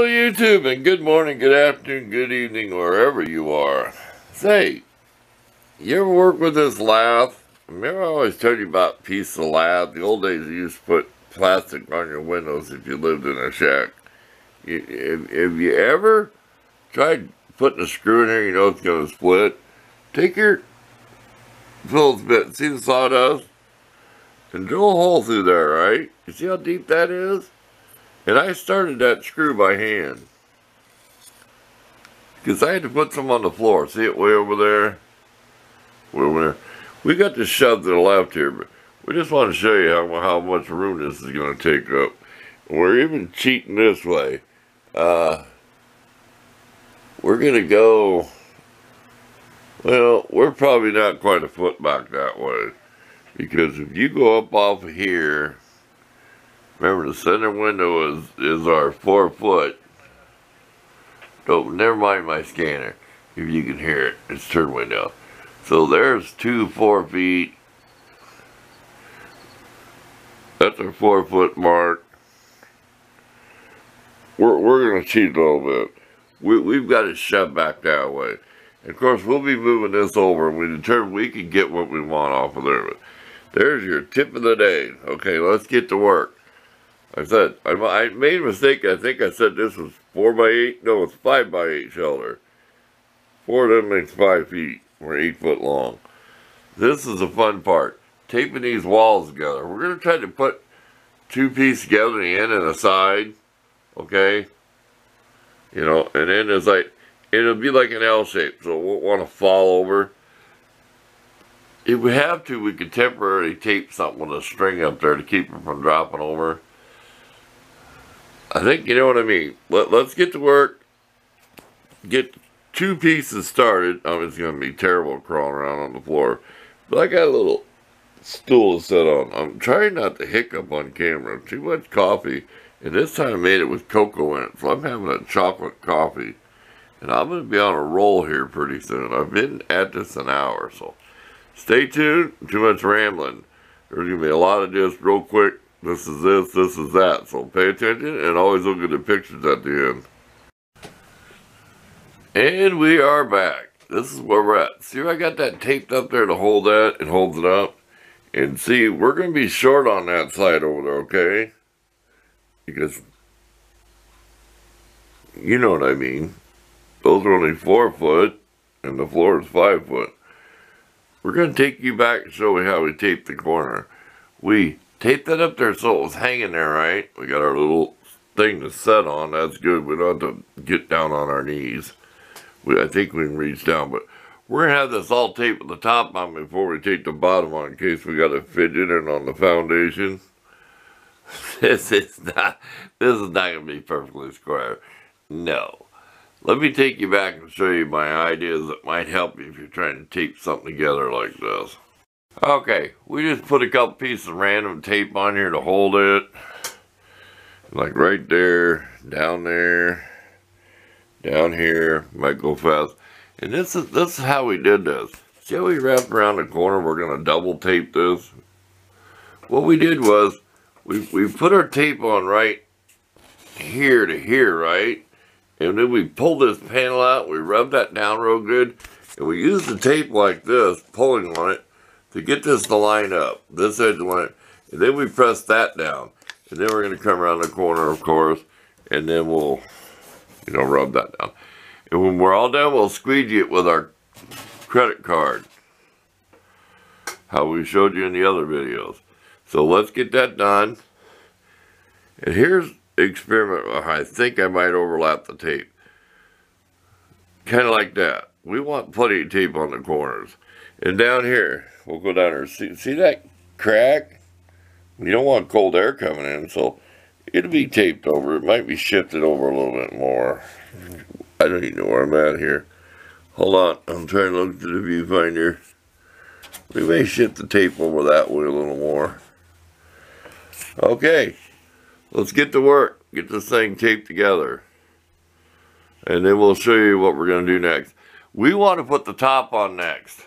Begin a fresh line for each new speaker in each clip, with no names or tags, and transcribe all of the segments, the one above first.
Hello YouTube, and good morning, good afternoon, good evening, wherever you are. Say, you ever work with this lath? Remember I always told you about a piece of lath? The old days you used to put plastic on your windows if you lived in a shack. If you ever tried putting a screw in there, you know it's going to split. Take your Phillips bit, see the sawdust? And drill a hole through there, right? You see how deep that is? And I started that screw by hand. Because I had to put some on the floor. See it way over there? Way over there. We got this shoved to the left here, but we just want to show you how much room this is going to take up. We're even cheating this way. We're going to go, well, we're probably not quite a foot back that way. Because if you go up off of here, remember the center window is our 4 foot. Don't, never mind my scanner. If you can hear it, it's turned way down. So there's 2 4 feet. That's our 4 foot mark. We're gonna cheat a little bit. We've got it shoved back that way. And of course we'll be moving this over and we determine we can get what we want off of there. But there's your tip of the day. Okay, let's get to work. I said, I made a mistake. I think I said this was 4 by 8. No, it's 5 by 8 shelter. 4 of them makes 5 feet. We're 8 foot long. This is the fun part. Taping these walls together. We're going to try to put 2 pieces together, the end and the side. Okay? You know, and then it's like, it'll be like an L shape, so it won't want to fall over. If we have to, we could temporarily tape something with a string up there to keep it from dropping over. I think you know what I mean. Let's get to work. Get 2 pieces started. Oh, it's going to be terrible crawling around on the floor. But I got a little stool to sit on. I'm trying not to hiccup on camera. Too much coffee. And this time I made it with cocoa in it. So I'm having a chocolate coffee. And I'm going to be on a roll here pretty soon. I've been at this an hour. So stay tuned. Too much rambling. There's going to be a lot of this real quick. This is this, this is that. So pay attention and always look at the pictures at the end. And we are back. This is where we're at. See, I got that taped up there to hold that. It holds it up. And see, we're going to be short on that side over there, okay? Because, you know what I mean. Those are only 4 foot, and the floor is 5 foot. We're going to take you back and show you how we tape the corner. We taped that up there so it was hanging there, right? We got our little thing to set on. That's good. We don't have to get down on our knees. I think we can reach down, but we're going to have this all taped with the top on before we tape the bottom on in case we got to fidget it on the foundation. This is not going to be perfectly square. No. Let me take you back and show you my ideas that might help you if you're trying to tape something together like this. Okay, we just put a couple pieces of random tape on here to hold it. Like right there, down there, down here, might go fast. And this is how we did this. See how we wrapped around the corner? We're going to double tape this. What we did was, we put our tape on right here to here, right? And then we pulled this panel out, we rubbed that down real good, and we used the tape like this, pulling on it, to get this to line up. This edge line, and then we press that down. And then we're going to come around the corner, of course, and then we'll, you know, rub that down. And when we're all done, we'll squeegee it with our credit card. How we showed you in the other videos. So let's get that done. And here's the experiment. I think I might overlap the tape. Kind of like that. We want plenty of tape on the corners. And down here, we'll go down here. See that crack? You don't want cold air coming in, so it'll be taped over. It might be shifted over a little bit more. I don't even know where I'm at here. Hold on, I'm trying to look through the viewfinder. We may shift the tape over that way a little more. Okay, let's get to work. Get this thing taped together. And then we'll show you what we're going to do next. We want to put the top on next.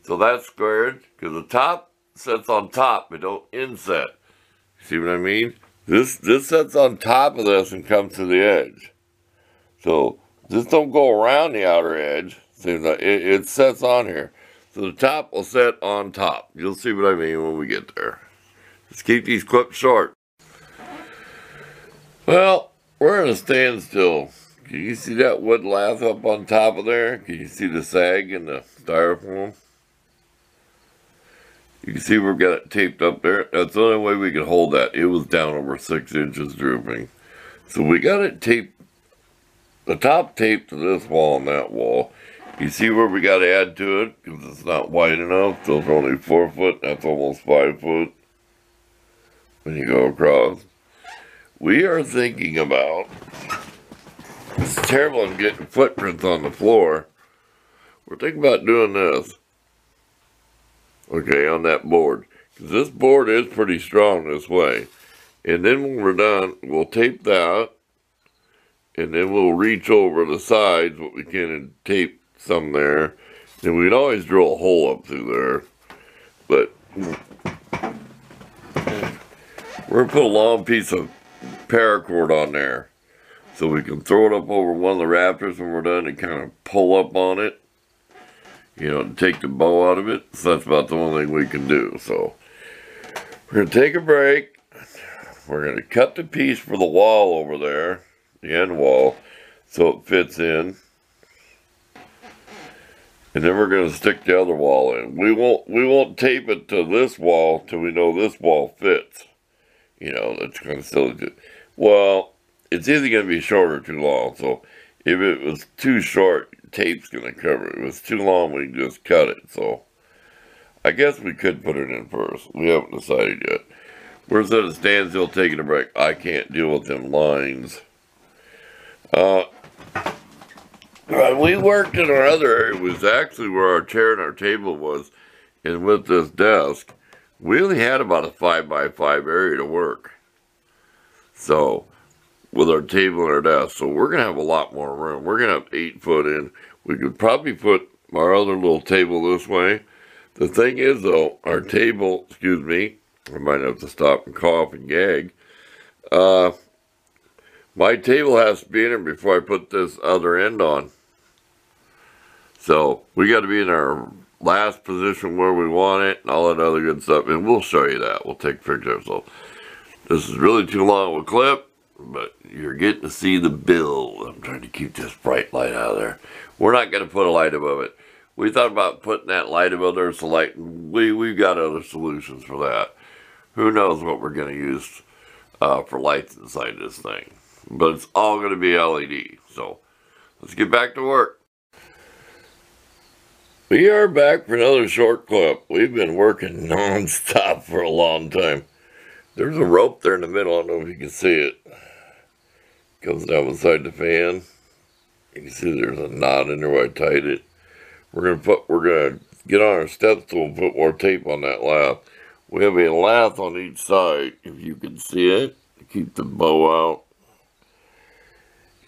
So that's squared, because the top sets on top, but don't inset. See what I mean? This sets on top of this and comes to the edge. So this don't go around the outer edge. Seems like it sets on here. So the top will set on top. You'll see what I mean when we get there. Just keep these clips short. Well, we're in a standstill. Can you see that wood lath up on top of there? Can you see the sag in the styrofoam? You can see we've got it taped up there. That's the only way we could hold that. It was down over 6 inches drooping. So we got it taped, the top taped to this wall and that wall. You see where we got to add to it? Because it's not wide enough. Those are only 4 foot. That's almost 5 foot when you go across. We are thinking about, it's terrible in getting footprints on the floor. We're thinking about doing this. Okay, on that board. Because this board is pretty strong this way. And then when we're done, we'll tape that. And then we'll reach over the sides, what we can, and tape some there. And we'd always drill a hole up through there. But we're going to put a long piece of paracord on there. So we can throw it up over one of the rafters when we're done and kind of pull up on it. You know, to take the bow out of it. So that's about the only thing we can do. So we're going to take a break. We're going to cut the piece for the wall over there, the end wall, so it fits in. And then we're going to stick the other wall in. We won't tape it to this wall till we know this wall fits. You know, that's kind of silly. Well, it's either going to be short or too long. So if it was too short, tape's going to cover it. If it's too long, we can just cut it. So I guess we could put it in first. We haven't decided yet. We're at a standstill taking a break. I can't deal with them lines. We worked in our other area. It was actually where our chair and our table was. And with this desk, we only had about a 5x5 area to work. So with our table and our desk. So we're going to have a lot more room. We're going to have 8 foot in. We could probably put our other little table this way. The thing is, though, our table, excuse me, I might have to stop and cough and gag. My table has to be in there before I put this other end on. So we got to be in our last position where we want it and all that other good stuff. And we'll show you that. We'll take pictures. So this is really too long of a clip, but you're getting to see the build. I'm trying to keep this bright light out of there. We're not going to put a light above it. We thought about putting that light above there so light. We've got other solutions for that. Who knows what we're going to use for lights inside this thing. But it's all going to be LED. So let's get back to work. We are back for another short clip. We've been working non-stop for a long time. There's a rope there in the middle. I don't know if you can see it. Goes down beside the fan. You can see there's a knot in there where I tied it. We're gonna get on our step stool and put more tape on that lath. We have a lath on each side, if you can see it, to keep the bow out.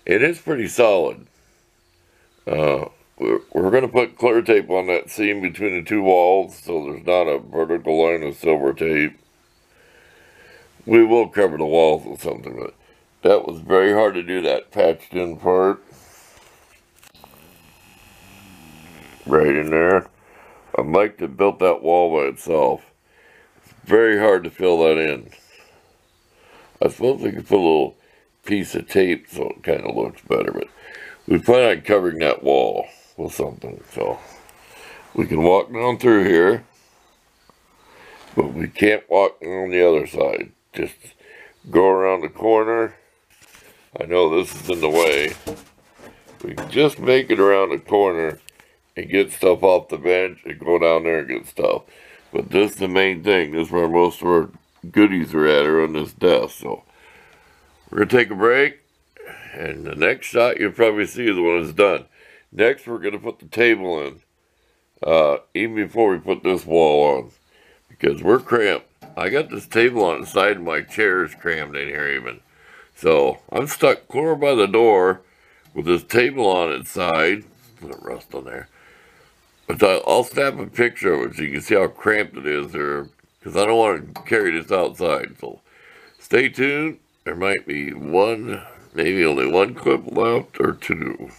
It is pretty solid. We're going to put clear tape on that seam between the two walls so there's not a vertical line of silver tape. We will cover the walls with something, but that was very hard to do, that patched in part. Right in there. Mike that built that wall by itself. It's very hard to fill that in. I suppose we could put a little piece of tape so it kind of looks better, but we plan on covering that wall with something. So we can walk down through here, but we can't walk on the other side. Just go around the corner. I know this is in the way. We can just make it around the corner and get stuff off the bench and go down there and get stuff. But this is the main thing. This is where most of our goodies are at, are on this desk. So we're going to take a break. And the next shot you'll probably see is when it's done. Next, we're going to put the table in. Even before we put this wall on. Because we're cramped. I got this table on the side and my chair is crammed in here even. So I'm stuck clear by the door with this table on its side. Put a rust on there. But I'll snap a picture of it so you can see how cramped it is there. Because I don't want to carry this outside. So Stay tuned. There might be one, maybe only one clip left or two.